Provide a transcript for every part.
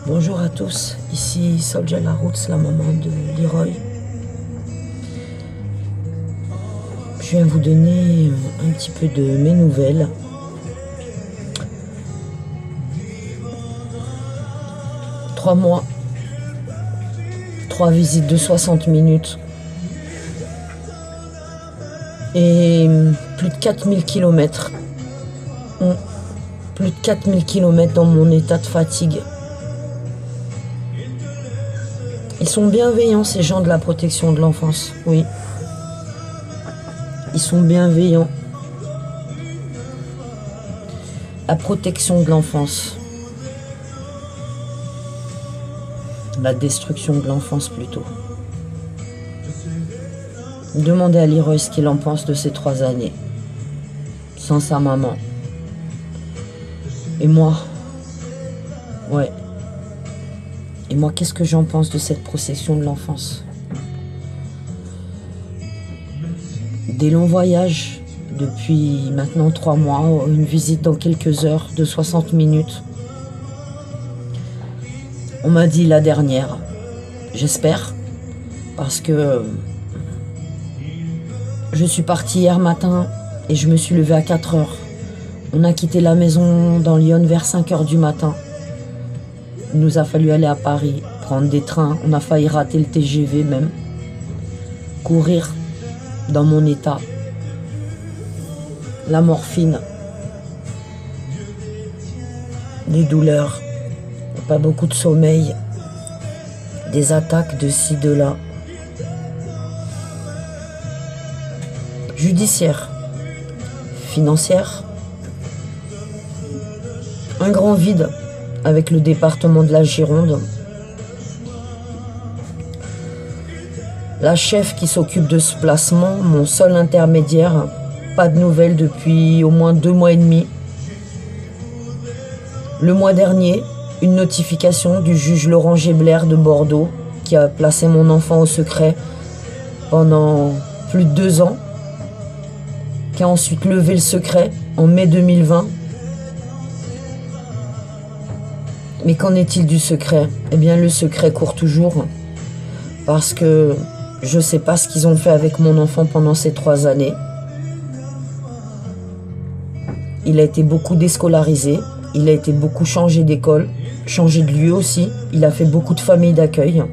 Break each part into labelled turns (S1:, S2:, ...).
S1: Bonjour à tous, ici Solja Larouts, la maman de Leroy. Je viens vous donner un petit peu de mes nouvelles. Trois mois, 3 visites de 60 minutes et plus de 4000 km. Plus de 4000 km dans mon état de fatigue. Ils sont bienveillants, ces gens de la protection de l'enfance, oui. Ils sont bienveillants. La protection de l'enfance. La destruction de l'enfance, plutôt. Demandez à Leroy ce qu'il en pense de ces 3 années. Sans sa maman. Et moi, ouais. Et moi, qu'est-ce que j'en pense de cette protection de l'enfance? Des longs voyages depuis maintenant 3 mois, une visite dans quelques heures de 60 minutes. On m'a dit la dernière, j'espère, parce que je suis partie hier matin et je me suis levée à 4 heures. On a quitté la maison dans Lyon vers 5 heures du matin. Il nous a fallu aller à Paris, prendre des trains. On a failli rater le TGV même. Courir dans mon état. La morphine. Des douleurs. Pas beaucoup de sommeil. Des attaques de ci, de là. Judiciaire. Financière. Un grand vide avec le département de la Gironde. La chef qui s'occupe de ce placement, mon seul intermédiaire, pas de nouvelles depuis au moins 2 mois et demi. Le mois dernier, une notification du juge Laurent Gebler de Bordeaux qui a placé mon enfant au secret pendant plus de 2 ans, qui a ensuite levé le secret en mai 2020. Mais qu'en est-il du secret? Eh bien, le secret court toujours. Parce que je ne sais pas ce qu'ils ont fait avec mon enfant pendant ces 3 années. Il a été beaucoup déscolarisé. Il a été beaucoup changé d'école. Changé de lieu aussi. Il a fait beaucoup de familles d'accueil.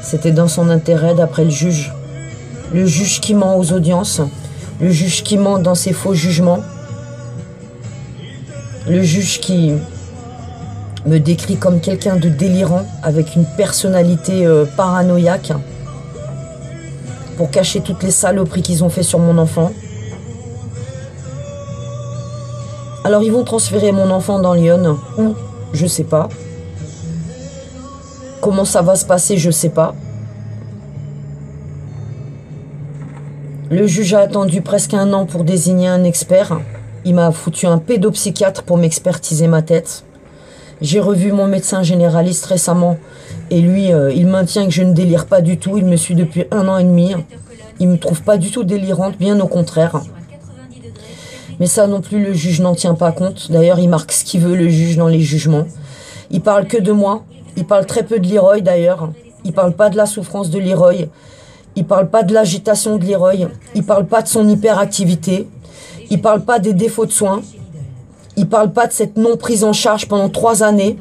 S1: C'était dans son intérêt d'après le juge. Le juge qui ment aux audiences. Le juge qui ment dans ses faux jugements. Le juge qui me décrit comme quelqu'un de délirant, avec une personnalité paranoïaque, pour cacher toutes les saloperies qu'ils ont fait sur mon enfant. Alors ils vont transférer mon enfant dans Lyon, où? Je sais pas. Comment ça va se passer? Je sais pas. Le juge a attendu presque 1 an pour désigner un expert. Il m'a foutu un pédopsychiatre pour m'expertiser ma tête. J'ai revu mon médecin généraliste récemment. Et lui, il maintient que je ne délire pas du tout. Il me suit depuis 1 an et demi. Il ne me trouve pas du tout délirante, bien au contraire. Mais ça non plus, le juge n'en tient pas compte. D'ailleurs, il marque ce qu'il veut, le juge, dans les jugements. Il parle que de moi. Il parle très peu de Leroy, d'ailleurs. Il parle pas de la souffrance de Leroy. Il parle pas de l'agitation de Leroy. Il parle pas de son hyperactivité. Il parle pas des défauts de soins. Il parle pas de cette non prise en charge pendant 3 années,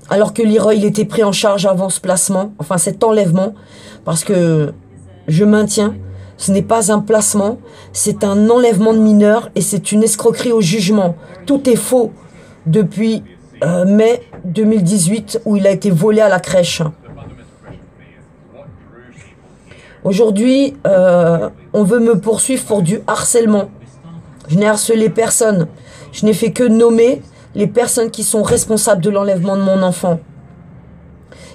S1: alors que Leroy, il était pris en charge avant ce placement, enfin cet enlèvement, parce que je maintiens, ce n'est pas un placement, c'est un enlèvement de mineur et c'est une escroquerie au jugement. Tout est faux depuis mai 2018 où il a été volé à la crèche. Aujourd'hui, on veut me poursuivre pour du harcèlement. Je n'ai harcelé personne. Je n'ai fait que nommer les personnes qui sont responsables de l'enlèvement de mon enfant.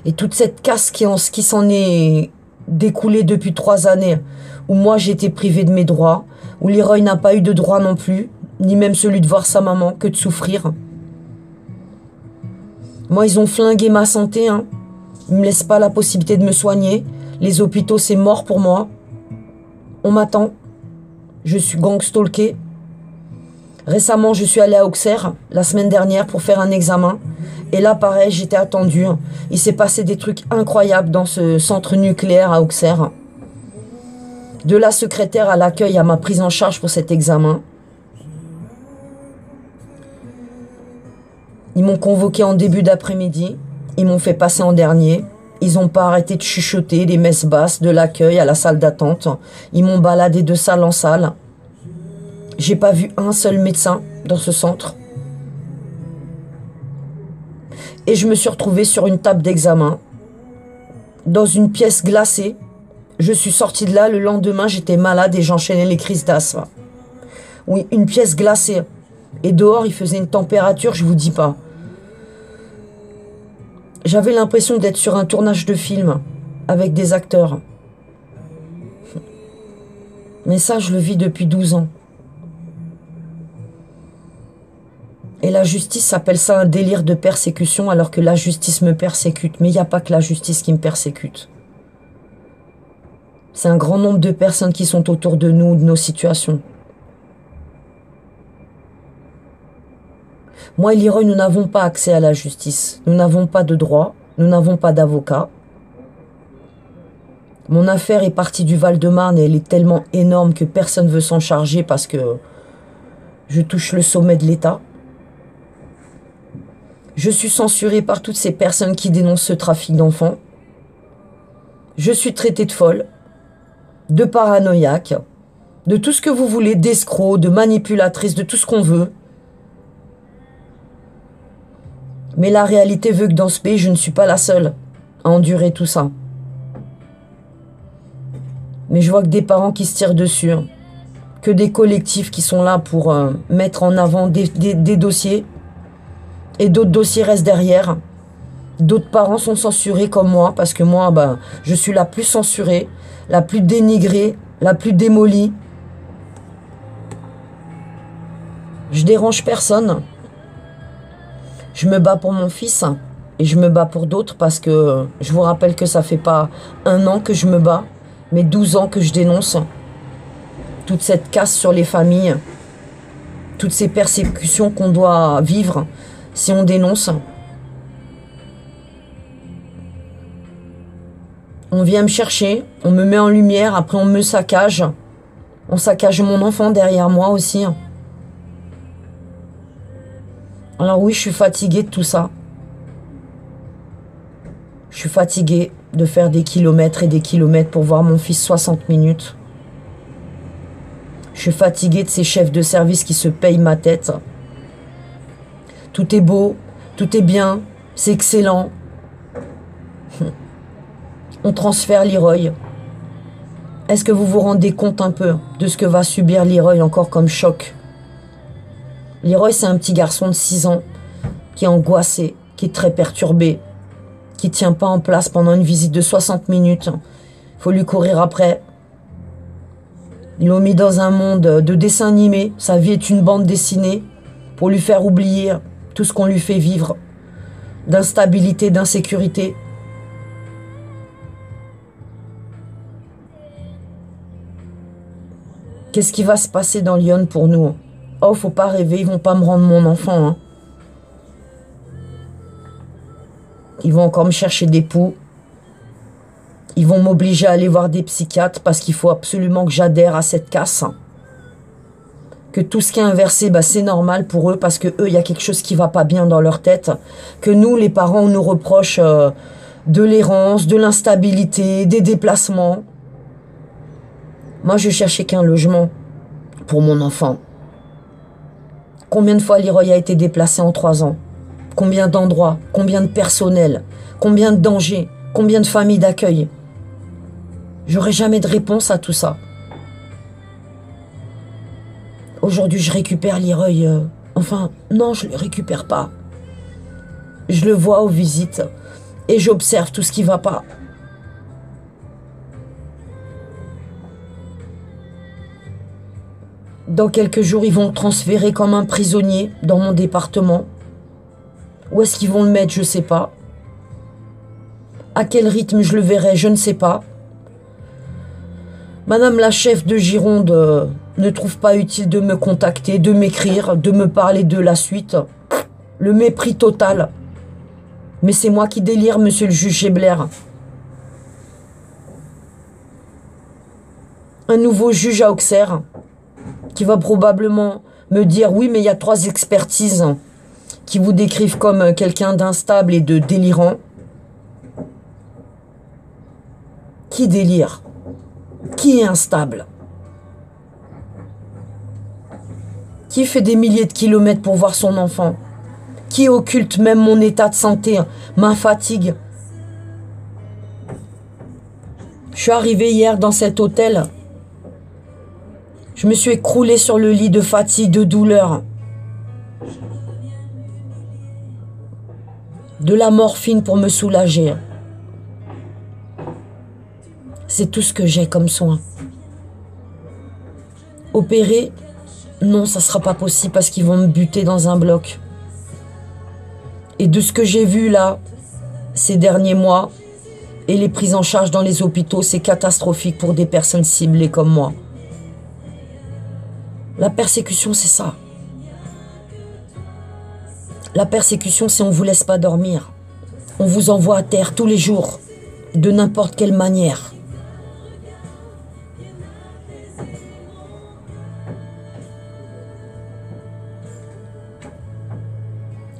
S1: Et toute cette casse qui s'en est découlée depuis 3 années, où moi j'ai été privée de mes droits, où Leroy n'a pas eu de droit non plus, ni même celui de voir sa maman, que de souffrir. Moi, ils ont flingué ma santé, hein. Ils ne me laissent pas la possibilité de me soigner. Les hôpitaux, c'est mort pour moi. On m'attend. Je suis gang-stalkée. Récemment, je suis allée à Auxerre la semaine dernière pour faire un examen. Et là, pareil, j'étais attendue. Il s'est passé des trucs incroyables dans ce centre nucléaire à Auxerre. De la secrétaire à l'accueil à ma prise en charge pour cet examen. Ils m'ont convoqué en début d'après-midi. Ils m'ont fait passer en dernier. Ils n'ont pas arrêté de chuchoter les messes basses de l'accueil à la salle d'attente. Ils m'ont baladé de salle en salle. J'ai pas vu un seul médecin dans ce centre. Et je me suis retrouvée sur une table d'examen, dans une pièce glacée. Je suis sortie de là, le lendemain, j'étais malade et j'enchaînais les crises d'asthme. Oui, une pièce glacée. Et dehors, il faisait une température, je vous dis pas. J'avais l'impression d'être sur un tournage de film, avec des acteurs. Mais ça, je le vis depuis 12 ans. Et la justice appelle ça un délire de persécution alors que la justice me persécute. Mais il n'y a pas que la justice qui me persécute. C'est un grand nombre de personnes qui sont autour de nous, de nos situations. Moi et Leroy, nous n'avons pas accès à la justice. Nous n'avons pas de droit. Nous n'avons pas d'avocat. Mon affaire est partie du Val-de-Marne et elle est tellement énorme que personne ne veut s'en charger parce que je touche le sommet de l'État. Je suis censurée par toutes ces personnes qui dénoncent ce trafic d'enfants. Je suis traitée de folle, de paranoïaque, de tout ce que vous voulez, d'escroc, de manipulatrice, de tout ce qu'on veut. Mais la réalité veut que dans ce pays, je ne suis pas la seule à endurer tout ça. Mais je vois que des parents qui se tirent dessus, que des collectifs qui sont là pour mettre en avant des dossiers. Et d'autres dossiers restent derrière. D'autres parents sont censurés comme moi, parce que moi, je suis la plus censurée, la plus dénigrée, la plus démolie. Je dérange personne. Je me bats pour mon fils et je me bats pour d'autres parce que je vous rappelle que ça fait pas 1 an que je me bats, mais 12 ans que je dénonce toute cette casse sur les familles, toutes ces persécutions qu'on doit vivre. Si on dénonce, on vient me chercher, on me met en lumière, après on me saccage. On saccage mon enfant derrière moi aussi. Alors oui, je suis fatiguée de tout ça. Je suis fatiguée de faire des kilomètres et des kilomètres pour voir mon fils 60 minutes. Je suis fatiguée de ces chefs de service qui se payent ma tête. Tout est beau, tout est bien, c'est excellent. On transfère Leroy. Est-ce que vous vous rendez compte un peu de ce que va subir Leroy encore comme choc? Leroy, c'est un petit garçon de 6 ans qui est angoissé, qui est très perturbé, qui ne tient pas en place pendant une visite de 60 minutes. Il faut lui courir après. Ils l'ont mis dans un monde de dessin animé. Sa vie est une bande dessinée pour lui faire oublier tout ce qu'on lui fait vivre, d'instabilité, d'insécurité. Qu'est-ce qui va se passer dans Lyon pour nous? Oh, faut pas rêver, ils vont pas me rendre mon enfant. Hein. Ils vont encore me chercher des poux. Ils vont m'obliger à aller voir des psychiatres parce qu'il faut absolument que j'adhère à cette casse. Que tout ce qui est inversé, c'est normal pour eux parce que eux, il y a quelque chose qui va pas bien dans leur tête. Que nous, les parents, on nous reproche de l'errance, de l'instabilité, des déplacements. Moi, je cherchais qu'un logement pour mon enfant. Combien de fois Leroy a été déplacé en 3 ans? Combien d'endroits? Combien de personnel? Combien de dangers? Combien de familles d'accueil? J'aurai jamais de réponse à tout ça. Aujourd'hui, je récupère Leroy. Enfin, non, je ne le récupère pas. Je le vois aux visites et j'observe tout ce qui ne va pas. Dans quelques jours, ils vont le transférer comme un prisonnier dans mon département. Où est-ce qu'ils vont le mettre, je ne sais pas. À quel rythme je le verrai, je ne sais pas. Madame la chef de Gironde ne trouve pas utile de me contacter, de m'écrire, de me parler de la suite. Le mépris total. Mais c'est moi qui délire, monsieur le juge Gebler. Un nouveau juge à Auxerre qui va probablement me dire oui, mais il y a 3 expertises qui vous décrivent comme quelqu'un d'instable et de délirant. Qui délire? Qui est instable? Qui fait des milliers de kilomètres pour voir son enfant? Qui occulte même mon état de santé, ma fatigue? Je suis arrivé hier dans cet hôtel. Je me suis écroulé sur le lit de fatigue, de douleur. De la morphine pour me soulager. C'est tout ce que j'ai comme soin. Opérer, non, ça ne sera pas possible parce qu'ils vont me buter dans un bloc. Et de ce que j'ai vu là, ces derniers mois, et les prises en charge dans les hôpitaux, c'est catastrophique pour des personnes ciblées comme moi. La persécution, c'est ça. La persécution, c'est on ne vous laisse pas dormir. On vous envoie à terre tous les jours, de n'importe quelle manière.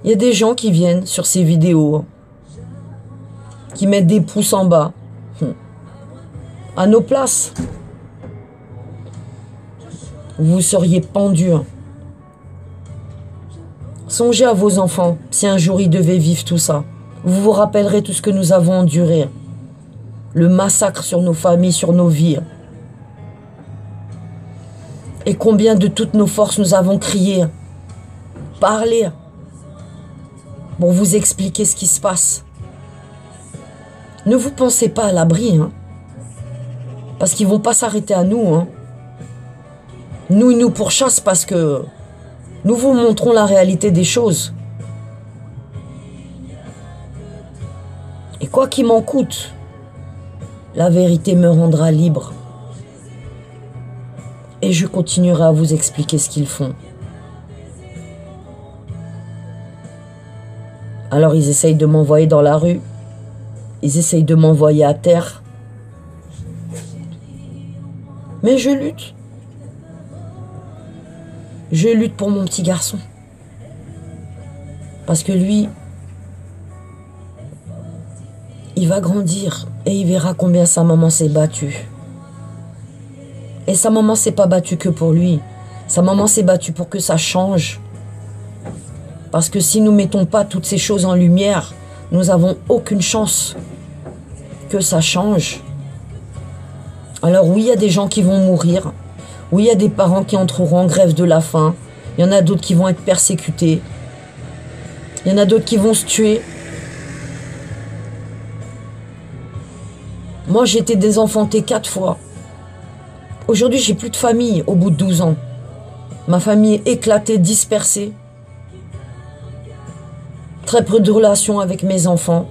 S1: Il y a des gens qui viennent sur ces vidéos, qui mettent des pouces en bas, à nos places. Vous seriez pendus. Songez à vos enfants, si un jour ils devaient vivre tout ça. Vous vous rappellerez tout ce que nous avons enduré. Le massacre sur nos familles, sur nos vies. Et combien de toutes nos forces nous avons crié, parlé, pour vous expliquer ce qui se passe. Ne vous pensez pas à l'abri, hein, parce qu'ils ne vont pas s'arrêter à nous. Hein. Nous, ils nous pourchassent parce que nous vous montrons la réalité des choses. Et quoi qu'il m'en coûte, la vérité me rendra libre. Et je continuerai à vous expliquer ce qu'ils font. Alors ils essayent de m'envoyer dans la rue. Ils essayent de m'envoyer à terre. Mais je lutte. Je lutte pour mon petit garçon. Parce que lui, il va grandir et il verra combien sa maman s'est battue. Et sa maman s'est pas battue que pour lui. Sa maman s'est battue pour que ça change. Parce que si nous ne mettons pas toutes ces choses en lumière, nous n'avons aucune chance que ça change. Alors oui, il y a des gens qui vont mourir. Oui, il y a des parents qui entreront en grève de la faim. Il y en a d'autres qui vont être persécutés. Il y en a d'autres qui vont se tuer. Moi, j'ai été désenfantée 4 fois. Aujourd'hui, j'ai plus de famille au bout de 12 ans. Ma famille est éclatée, dispersée. Très peu de relations avec mes enfants.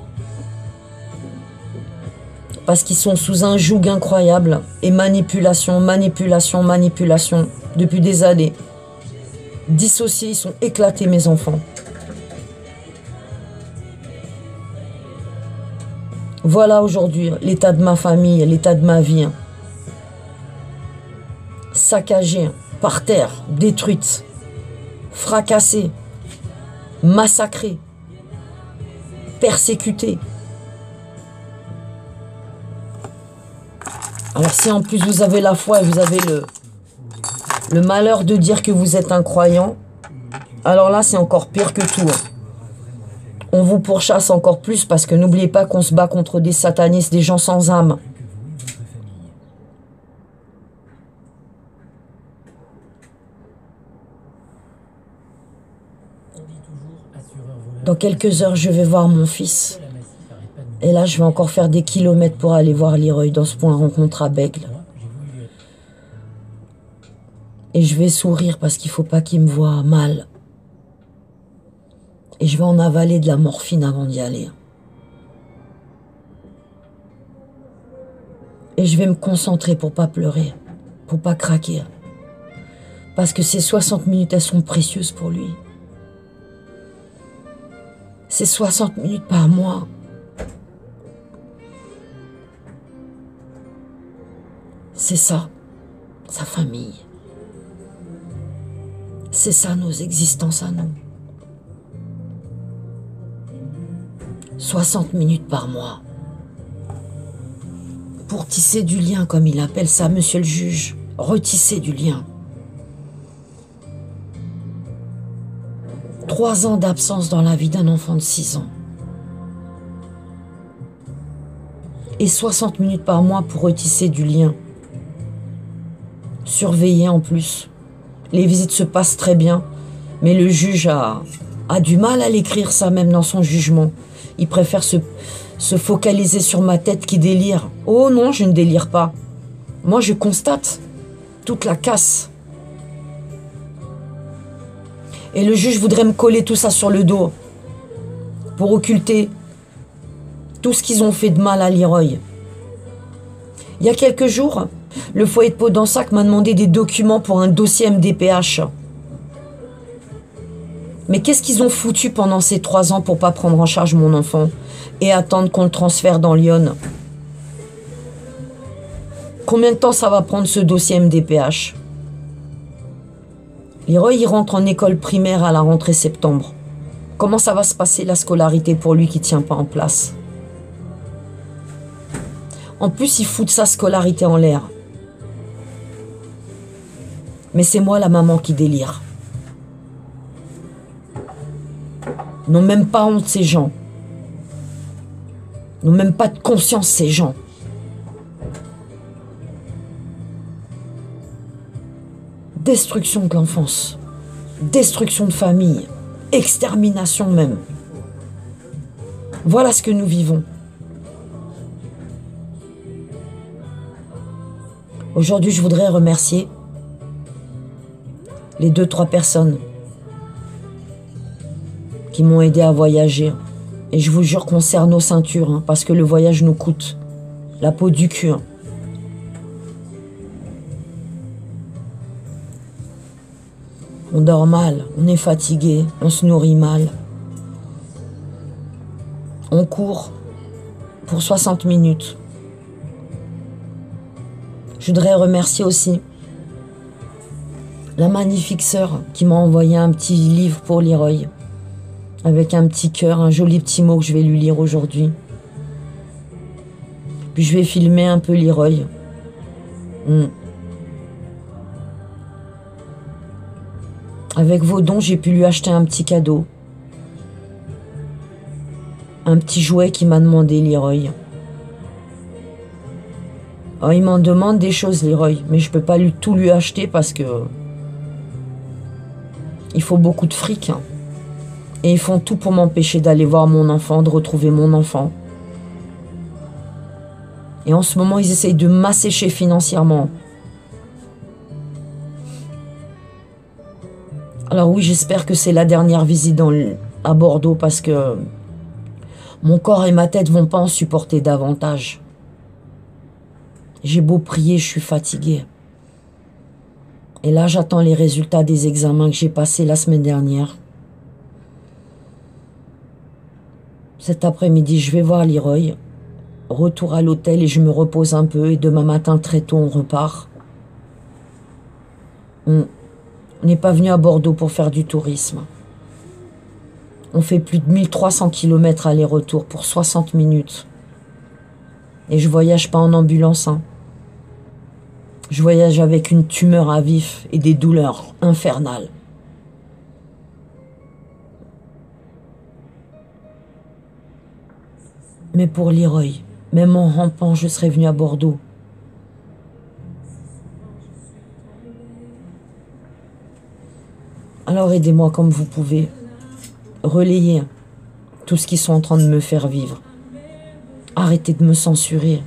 S1: Parce qu'ils sont sous un joug incroyable. Et manipulation, manipulation, manipulation. Depuis des années. Dissociés, ils sont éclatés, mes enfants. Voilà aujourd'hui l'état de ma famille, l'état de ma vie. Saccagée, par terre, détruite, fracassée, massacrée, persécutée. Alors si en plus vous avez la foi et vous avez le malheur de dire que vous êtes un croyant, alors là c'est encore pire que tout. On vous pourchasse encore plus parce que n'oubliez pas qu'on se bat contre des satanistes, des gens sans âme. Dans quelques heures, je vais voir mon fils. Et là, je vais encore faire des kilomètres pour aller voir Leroy dans ce point rencontre à Bègle. Et je vais sourire parce qu'il ne faut pas qu'il me voie mal. Et je vais en avaler de la morphine avant d'y aller. Et je vais me concentrer pour pas pleurer, pour pas craquer. Parce que ces 60 minutes, elles sont précieuses pour lui. Ces 60 minutes par mois. C'est ça, sa famille. C'est ça nos existences à nous. 60 minutes par mois. Pour tisser du lien, comme il appelle ça, monsieur le juge. Retisser du lien. 3 ans d'absence dans la vie d'un enfant de 6 ans. Et 60 minutes par mois pour retisser du lien. Surveiller en plus. Les visites se passent très bien, mais le juge a du mal à l'écrire ça même dans son jugement. Il préfère se focaliser sur ma tête qui délire. Oh non, je ne délire pas. Moi, je constate toute la casse. Et le juge voudrait me coller tout ça sur le dos pour occulter tout ce qu'ils ont fait de mal à Leroy. Il y a quelques jours, le foyer de Podensac m'a demandé des documents pour un dossier MDPH. Mais qu'est-ce qu'ils ont foutu pendant ces 3 ans pour pas prendre en charge mon enfant et attendre qu'on le transfère dans Lyon? Combien de temps ça va prendre ce dossier MDPH? Leroy, il rentre en école primaire à la rentrée septembre. Comment ça va se passer la scolarité pour lui qui ne tient pas en place? En plus, il fout de sa scolarité en l'air. Mais c'est moi la maman qui délire. N'ont même pas honte ces gens. N'ont même pas de conscience ces gens. Destruction de l'enfance. Destruction de famille. Extermination même. Voilà ce que nous vivons. Aujourd'hui, je voudrais remercier les 2-3 personnes qui m'ont aidé à voyager. Et je vous jure qu'on serre nos ceintures, hein, parce que le voyage nous coûte la peau du cul. Hein. On dort mal, on est fatigué, on se nourrit mal. On court pour 60 minutes. Je voudrais remercier aussi la magnifique sœur qui m'a envoyé un petit livre pour Leroy, avec un petit cœur, un joli petit mot que je vais lui lire aujourd'hui. Puis je vais filmer un peu Leroy. Avec vos dons, j'ai pu lui acheter un petit cadeau. Un petit jouet qu'il m'a demandé, Leroy. Alors, il m'en demande des choses, Leroy, mais je peux pas tout lui acheter parce que il faut beaucoup de fric. Hein. Et ils font tout pour m'empêcher d'aller voir mon enfant, de retrouver mon enfant. Et en ce moment, ils essayent de m'assécher financièrement. Alors oui, j'espère que c'est la dernière visite à Bordeaux parce que mon corps et ma tête vont pas en supporter davantage. J'ai beau prier, je suis fatiguée. Et là, j'attends les résultats des examens que j'ai passés la semaine dernière. Cet après-midi, je vais voir Leroy. Retour à l'hôtel et je me repose un peu. Et demain matin, très tôt, on repart. On n'est pas venu à Bordeaux pour faire du tourisme. On fait plus de 1300 km aller-retour pour 60 minutes. Et je voyage pas en ambulance. Hein. Je voyage avec une tumeur à vif et des douleurs infernales. Mais pour Leroy, même en rampant, je serais venu à Bordeaux. Alors aidez-moi comme vous pouvez. Relayez tout ce qu'ils sont en train de me faire vivre. Arrêtez de me censurer.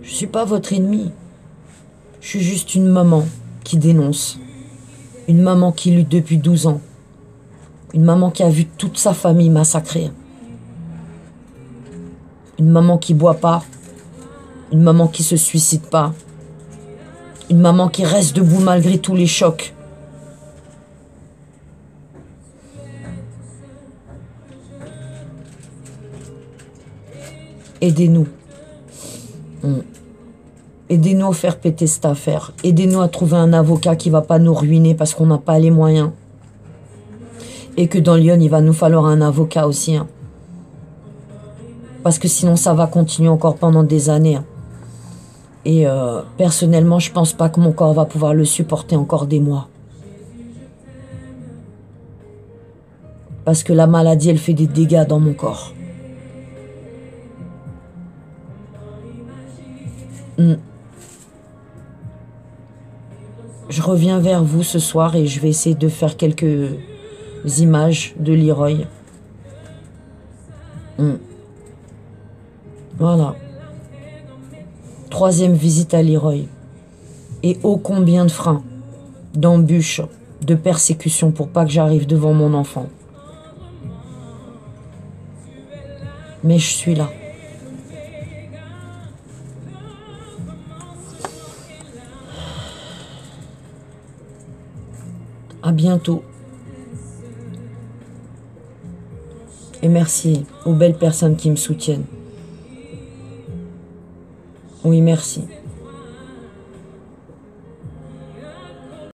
S1: Je suis pas votre ennemi. Je suis juste une maman qui dénonce. Une maman qui lutte depuis 12 ans. Une maman qui a vu toute sa famille massacrée. Une maman qui boit pas Une maman qui se suicide pas. Une maman qui reste debout malgré tous les chocs. Aidez-nous. Aidez-nous à faire péter cette affaire. Aidez-nous à trouver un avocat qui va pas nous ruiner parce qu'on n'a pas les moyens. Et que dans Lyon, il va nous falloir un avocat aussi. Hein. Parce que sinon, ça va continuer encore pendant des années. Hein. Et personnellement, je pense pas que mon corps va pouvoir le supporter encore des mois. Parce que la maladie, elle fait des dégâts dans mon corps. Je reviens vers vous ce soir et je vais essayer de faire quelques images de Leroy. Voilà. 3e visite à Leroy. Et ô combien de freins, d'embûches, de persécutions pour pas que j'arrive devant mon enfant. Mais je suis là. À bientôt. Et merci aux belles personnes qui me soutiennent. Oui, merci.